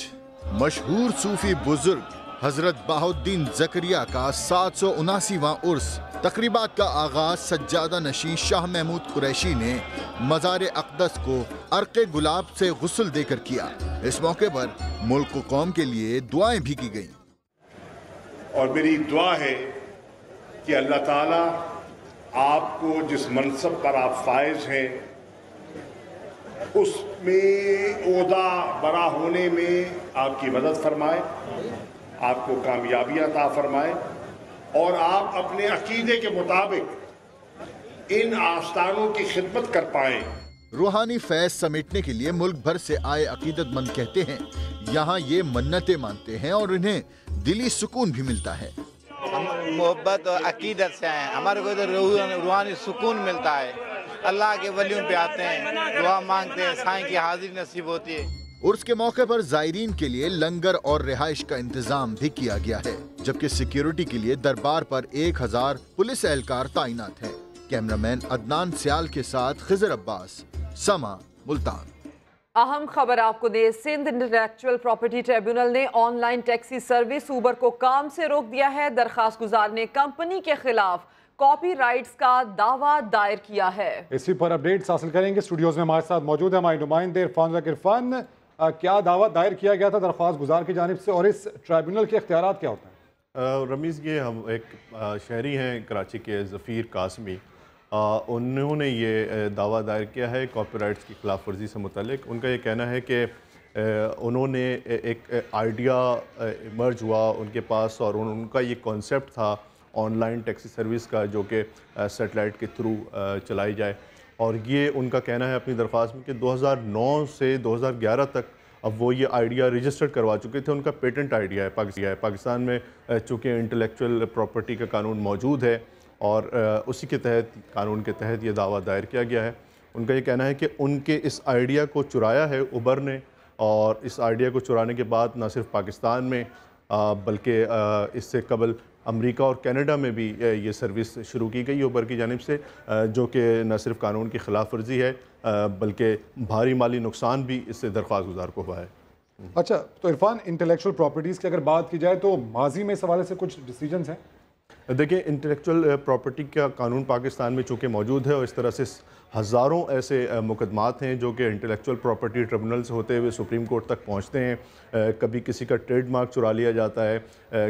मशहूर सूफी बुजुर्ग हजरत बहाउद्दीन ज़करिया का 779वां उर्स तकरीबात का आगाज सज्जादा नशीन शाह महमूद कुरैशी ने मज़ार अक़दस को अर्क़े गुलाब से गुस्ल देकर किया। इस मौके पर मुल्क व कौम के लिए दुआएं भी की गईं। और मेरी दुआ है कि अल्लाह ताला आपको जिस मनसब पर आप फायज हैं उसमें ओहदा बरा होने में आपकी मदद फरमाए, आपको कामयाबियां अता फरमाए और आप अपने अकीदे के मुताबिक इन आस्थानों की खिदमत कर पाएं। रूहानी फैज समेटने के लिए मुल्क भर से आए अकीदतमंद कहते हैं यहाँ ये मन्नतें मानते हैं और इन्हें दिली सुकून भी मिलता है। हम मोहब्बत और अकीदत से आए, हमारे को रूहानी सुकून मिलता है। अल्लाह के वलियों पे आते हैं, दुआ मांगते हैं, साईं की हाजिरी नसीब होती है। उर्स के मौके पर जायरीन के लिए लंगर और रिहाइश का इंतजाम भी किया गया है, जबकि सिक्योरिटी के लिए दरबार पर 1000 पुलिस एहलकार तैनात हैं। कैमरामैन अदनान सियाल के साथ खिजर अब्बास, समा, मुल्तान। अहम खबर आपको दे, सिंध इंटेलेक्चुअल प्रॉपर्टी ट्रिब्यूनल ने ऑनलाइन टैक्सी सर्विस उबर को काम से रोक दिया है। दरखास्त गुजार ने कंपनी के खिलाफ कॉपीराइट्स का दावा दायर किया है। इसी पर अपडेट्स हासिल करेंगे। स्टूडियोज में हमारे साथ मौजूद है हमारे नुमाइंदे इरफान इरफान, क्या दावा दायर किया गया था दरख्वास्त गुजार की जानिब से और इस ट्रिब्यूनल के इख्तियारात क्या होते हैं? रमीज़, ये हम एक शहरी हैं कराची के ज़फ़ीर कासमी, उन्होंने ये दावा दायर किया है कॉपीराइट्स की खिलाफ वर्जी से मुतल्लिक। उनका ये कहना है कि उन्होंने एक आइडिया इमर्ज हुआ उनके पास और उनका ये कॉन्सेप्ट था ऑनलाइन टैक्सी सर्विस का जो कि सेटेलाइट के थ्रू चलाई जाए, और ये उनका कहना है अपनी दरख्वास्त में कि 2009 से 2011 तक अब वो ये आइडिया रजिस्टर करवा चुके थे। उनका पेटेंट आइडिया है पाकिस्तान में, चूँकि इंटेलेक्चुअल प्रॉपर्टी का कानून मौजूद है और उसी के तहत कानून के तहत ये दावा दायर किया गया है। उनका ये कहना है कि उनके इस आइडिया को चुराया है उबर ने, और इस आइडिया को चुराने के बाद न सिर्फ पाकिस्तान में बल्कि इससे कबल अमेरिका और कनाडा में भी ये सर्विस शुरू की गई उबर की जानिब से, जो कि न सिर्फ कानून की खिलाफ वर्जी है बल्कि भारी माली नुकसान भी इससे दरख्वास्त गुजार को हुआ है। अच्छा, तो इरफान, इंटेलेक्चुअल प्रॉपर्टीज़ की अगर बात की जाए तो माजी में इस हवाले से कुछ डिसीजंस हैं? देखिए, इंटेलेक्चुअल प्रॉपर्टी का कानून पाकिस्तान में चूँकि मौजूद है और इस तरह से हज़ारों ऐसे मुकदमात हैं जो कि इंटेलेक्चुअल प्रॉपर्टी ट्रिब्यूनल से होते हुए सुप्रीम कोर्ट तक पहुँचते हैं। कभी किसी का ट्रेडमार्क चुरा लिया जाता है,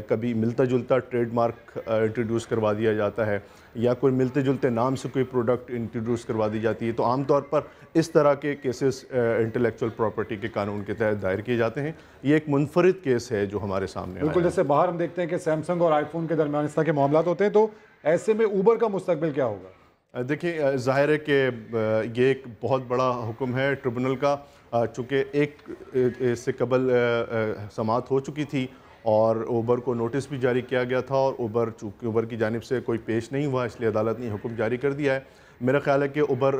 कभी मिलता जुलता ट्रेडमार्क इंट्रोड्यूस करवा दिया जाता है, या कोई मिलते जुलते नाम से कोई प्रोडक्ट इंट्रोड्यूस करवा दी जाती है। तो आमतौर पर इस तरह के केसेस इंटेलेक्चुअल प्रॉपर्टी के कानून के तहत दायर किए जाते हैं। ये एक मुनफरिद केस है जो हमारे सामने बिल्कुल, जैसे बाहर हम देखते हैं कि सैमसंग और आईफोन के दरमियान इस तरह के मामला होते हैं, तो ऐसे में उबर का मुस्तकबिल क्या होगा? देखिए, ज़ाहिर है कि ये एक बहुत बड़ा हुक्म है ट्रिब्यूनल का, चूँकि एक इससे कबल समाअत हो चुकी थी और उबर को नोटिस भी जारी किया गया था, और चूँकि उबर की जानिब से कोई पेश नहीं हुआ इसलिए अदालत ने हुक्म जारी कर दिया है। मेरा ख्याल है कि उबर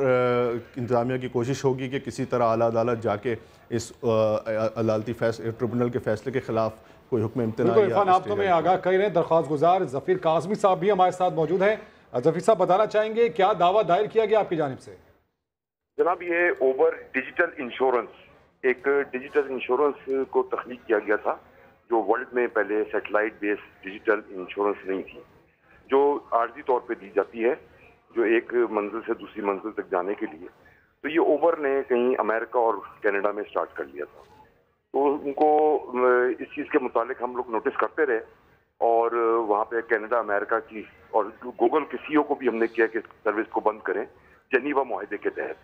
इंतज़ामिया की कोशिश होगी कि किसी तरह आला अदालत जाके इस अदालती ट्रिब्यूनल के फैसले के खिलाफ कोई हुक्म इम्तिनाई। इरफान, आप तो मैं आगाह कर रहे हैं, दरख्वास्त गुजार ज़फ़ीर कासमी साहब भी हमारे साथ मौजूद हैं। ज़फ़ीर साहब, बताना चाहेंगे क्या दावा दायर किया गया आपकी जानिब से? जनाब, ये उबर डिजिटल इंश्योरेंस, एक डिजिटल इंश्योरेंस को तख्लीक किया गया था जो वर्ल्ड में पहले सैटेलाइट बेस्ड डिजिटल इंश्योरेंस नहीं थी, जो आर्जी तौर पे दी जाती है, जो एक मंजिल से दूसरी मंजिल तक जाने के लिए। तो ये उबर ने कहीं अमेरिका और कनाडा में स्टार्ट कर लिया था। तो उनको इस चीज़ के मुतालिक हम लोग नोटिस करते रहे, और वहाँ पे कनाडा, अमेरिका की और गूगल के सीईओ को भी हमने किया कि सर्विस को बंद करें जेनीवा मुआहदे के तहत।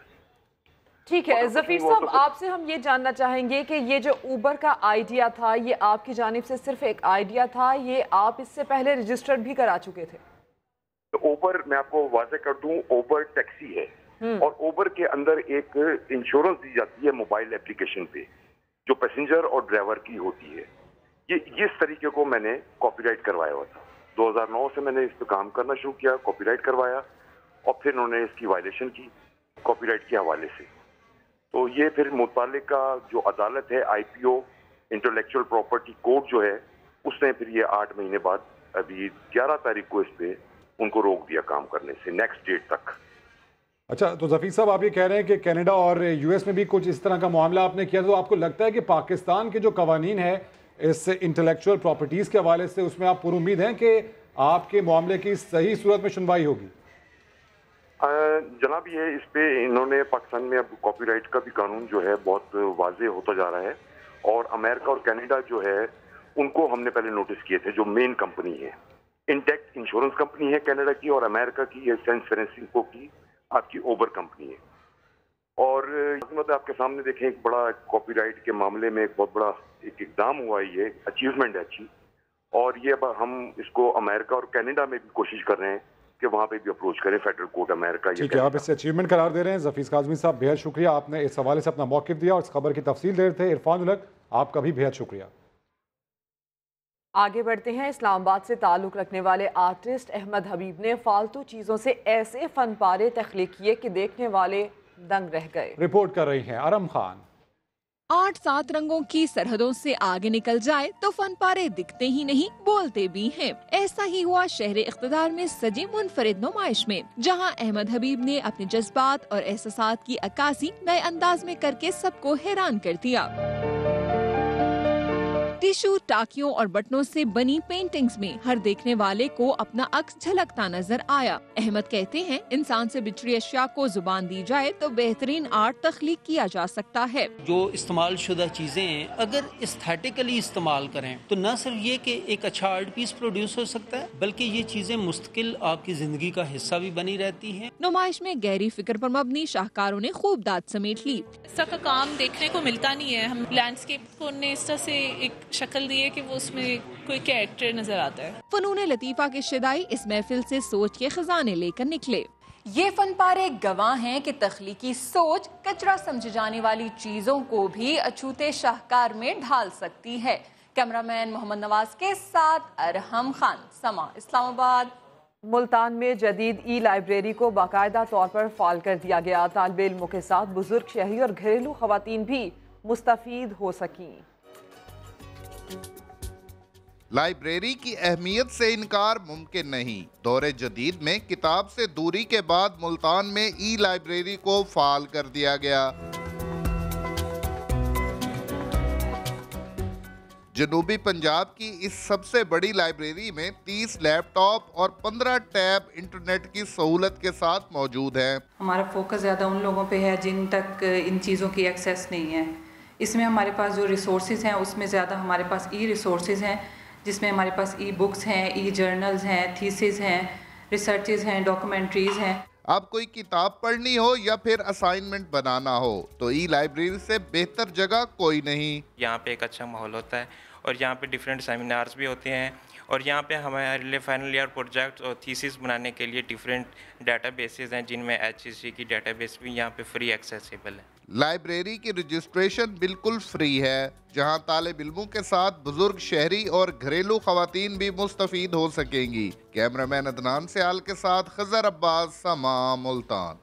ठीक है ज़फ़ीर साहब, आपसे हम ये जानना चाहेंगे कि ये जो उबर का आइडिया था, ये आपकी जानिब से सिर्फ एक आइडिया था, ये आप इससे पहले रजिस्टर्ड भी करा चुके थे? तो उबर, मैं आपको वाज़ेह कर दूं, उबर टैक्सी है और उबर के अंदर एक इंश्योरेंस दी जाती है मोबाइल एप्लीकेशन पे, जो पैसेंजर और ड्राइवर की होती है। ये इस तरीके को मैंने कॉपीराइट करवाया हुआ था 2009 से मैंने इस पर काम करना शुरू किया, कॉपीराइट करवाया और फिर उन्होंने इसकी वायलेशन की कॉपीराइट के हवाले से। तो ये फिर मुतालिका जो अदालत है IPO इंटेलेक्चुअल प्रॉपर्टी कोर्ट जो है, उसने फिर ये 8 महीने बाद अभी 11 तारीख को इस पे उनको रोक दिया काम करने से नेक्स्ट डेट तक। अच्छा, तो जफीर साहब आप ये कह रहे हैं कि कनाडा और US में भी कुछ इस तरह का मामला आपने किया, तो आपको लगता है कि पाकिस्तान के जो कवानीन है इस इंटेलेक्चुअल प्रॉपर्टीज़ के हवाले से, उसमें आप पूरी उम्मीद हैं कि आपके मामले की सही सूरत में सुनवाई होगी? जनाब, ये इस पे इन्होंने पाकिस्तान में अब कॉपीराइट का भी कानून जो है बहुत वाजे होता जा रहा है और अमेरिका और कनाडा जो है उनको हमने पहले नोटिस किए थे। जो मेन कंपनी है इंटेक्ट इंश्योरेंस कंपनी है कनाडा की, और अमेरिका की ये सेंस फ्रांसिस्को की आपकी ओबर कंपनी है। और मतलब आपके सामने देखें, एक बड़ा कॉपीराइट के मामले में एक बहुत बड़ा एक इकदाम हुआ, ये अचीवमेंट है अच्छी, और ये अब हम इसको अमेरिका और कनाडा में भी कोशिश कर रहे हैं कि वहाँ पे भी अप्रोच करें फेडरल कोर्ट अमेरिका। ठीक है, आप इसे अचीवमेंट करार दे रहे हैं। जफीर काज़मी साहब, बेहद शुक्रिया, आपने इस हवाले से अपना मौक़िफ़ दिया और इस खबर की तफसील दे रहे थे। इरफान उलग, आपका भी बेहद शुक्रिया। आगे बढ़ते हैं। इस्लामाबाद से ताल्लुक़ रखने वाले आर्टिस्ट अहमद हबीब ने फालतू चीज़ों से ऐसे फन पारे तख्लीक किए कि देखने वाले दंग रह गए। रिपोर्ट कर रही हैं आरम खान। 8-7 रंगों की सरहदों से आगे निकल जाए तो फन पारे दिखते ही नहीं, बोलते भी हैं। ऐसा ही हुआ शहर इख्तिदार में सजी मुनफरिद नुमाइश में, जहां अहमद हबीब ने अपने जज्बात और एहसासात की अक्कासी नए अंदाज में करके सबको हैरान कर दिया। टिश्यू, टाकियों और बटनों से बनी पेंटिंग्स में हर देखने वाले को अपना अक्स झलकता नजर आया। अहमद कहते हैं, इंसान से बिछड़ी अशिया को जुबान दी जाए तो बेहतरीन आर्ट तख्लीक किया जा सकता है। जो इस्तेमाल शुदा चीजें हैं, अगर एस्थेटिकली इस्तेमाल करें तो न सिर्फ ये कि एक अच्छा आर्ट पीस प्रोड्यूस हो सकता है, बल्कि ये चीजें मुस्तकिल आपकी जिंदगी का हिस्सा भी बनी रहती हैं। नुमाइश में गहरी फिक्र पर मबनी शाहकारों ने खूब दाद समेट ली। इस तरह का काम देखने को मिलता नहीं है। हम लैंडस्केप को ने इस तरह से एक शक्ल दी है कि वो उसमें कोई कैरेक्टर नजर आता है। फनून लतीफा के शिदाई इस महफिल से सोच के खजाने लेकर निकले। ये फन पारे गवाह हैं कि तख्लीकी सोच कचरा समझे जाने वाली चीजों को भी अछूते शाहकार में ढाल सकती है। कैमरामैन मोहम्मद नवाज के साथ अरहम खान, समा, इस्लामाबाद। मुल्तान में जदीद ई-लाइब्रेरी को बाकायदा तौर पर फाल कर दिया गया। तालिब इल्मों के साथ बुजुर्ग, शहरी और घरेलू खवातीन भी मुस्तफीद हो सकी। लाइब्रेरी की अहमियत से इनकार मुमकिन नहीं। दौरे जदीद में किताब से दूरी के बाद मुल्तान में ई लाइब्रेरी को फाल कर दिया गया। जनूबी पंजाब की इस सबसे बड़ी लाइब्रेरी में 30 लैपटॉप और 15 टैब इंटरनेट की सहूलत के साथ मौजूद हैं। हमारा फोकस ज़्यादा उन लोगों पे है जिन तक इन चीज़ों की एक्सेस नहीं है। इसमें हमारे पास जो रिसोर्सेज हैं उसमें ज़्यादा हमारे पास ई रिसोर्सेज हैं, जिसमें हमारे पास ई बुक्स हैं, ई जर्नल्स हैं, थीसिस हैं, रिसर्चेज हैं, डॉक्यूमेंट्रीज हैं। आप कोई किताब पढ़नी हो या फिर असाइनमेंट बनाना हो तो ई लाइब्रेरी से बेहतर जगह कोई नहीं। यहाँ पे एक अच्छा माहौल होता है और यहाँ पे डिफरेंट सेमिनार्स भी होते हैं और यहाँ पे हमारे लिए फाइनल ईयर प्रोजेक्ट और थीसिस बनाने के लिए डिफरेंट डेटाबेसेस हैं, जिनमें HEC की डेटाबेस भी यहाँ पे फ्री एक्सेसिबल है। लाइब्रेरी की रजिस्ट्रेशन बिल्कुल फ्री है, जहां तालिब इल्मों के साथ बुजुर्ग, शहरी और घरेलू खवातीन भी मुस्तफीद हो सकेंगी। कैमरामैन अदनान सियाल के साथ खजर अब्बास, समा, मुल्तान।